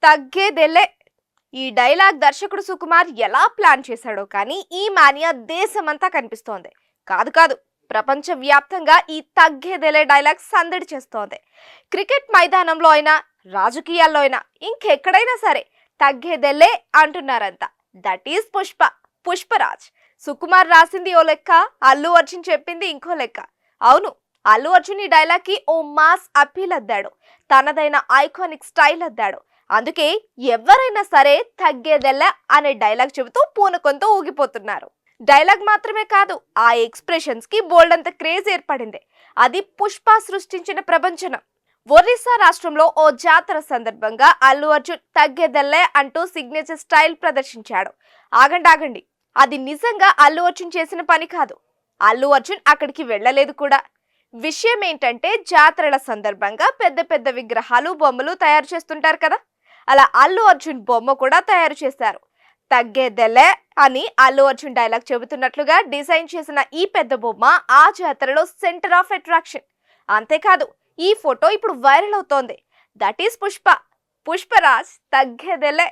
తగ్గేదెలే. ఈ డైలాగ్ దర్శకుడు సుకుమార్ ఎలా ప్లాన్ చేశాడో కానీ ఈ మానియా దేశమంతా కనిపిస్తోంది. కాదు కాదు, ప్రపంచ వ్యాప్తంగా ఈ తగ్గేదెలే డైలాగ్ సందడి చేస్తోంది. క్రికెట్ మైదానంలో అయినా, రాజకీయాల్లో అయినా, ఇంకెక్కడైనా సరే తగ్గేదెలే అంటున్నారంతా. That is Pushparaj. సుకుమార్ రాసింది ఓ లెక్క, అల్లు అర్జున్ చెప్పింది ఇంకో లెక్క. అవును, అల్లు అర్జున్ ఈ డైలాగ్ కి ఓ మాస్ అప్పీల్ అద్దాడు, తనదైన ఐకానిక్ స్టైల్ అద్దాడు. అందుకే ఎవరైనా సరే తగ్గేదెల్లా అనే డైలాగ్ చెబుతూ పూనకంతో ఊగిపోతున్నారు. డైలాగ్ మాత్రమే కాదు, ఆ ఎక్స్ప్రెషన్స్ కి బోల్డ్ అంత క్రేజ్ ఏర్పడింది. అది పుష్ప సృష్టించిన ప్రపంచనం. ఒరిస్సా రాష్ట్రంలో ఓ జాతర సందర్భంగా అల్లు అర్జున్ తగ్గేదెల్లే అంటూ సిగ్నేచర్ స్టైల్ ప్రదర్శించాడు. ఆగండి, అది నిజంగా అల్లు అర్జున్ చేసిన పని కాదు. అల్లు అర్జున్ అక్కడికి వెళ్ళలేదు కూడా. విషయం ఏంటంటే, జాతరల సందర్భంగా పెద్ద పెద్ద విగ్రహాలు, బొమ్మలు తయారు చేస్తుంటారు కదా, అలా అల్లు అర్జున్ బొమ్మ కూడా తయారు చేశారు. తగ్గేదెలే అని అల్లు అర్జున్ డైలాగ్ చెబుతున్నట్లుగా డిజైన్ చేసిన ఈ పెద్ద బొమ్మ ఆ జాతరలో సెంటర్ ఆఫ్ అట్రాక్షన్. అంతేకాదు, ఈ ఫోటో ఇప్పుడు వైరల్ అవుతోంది. That is Pushparaj తగ్గేదెలే.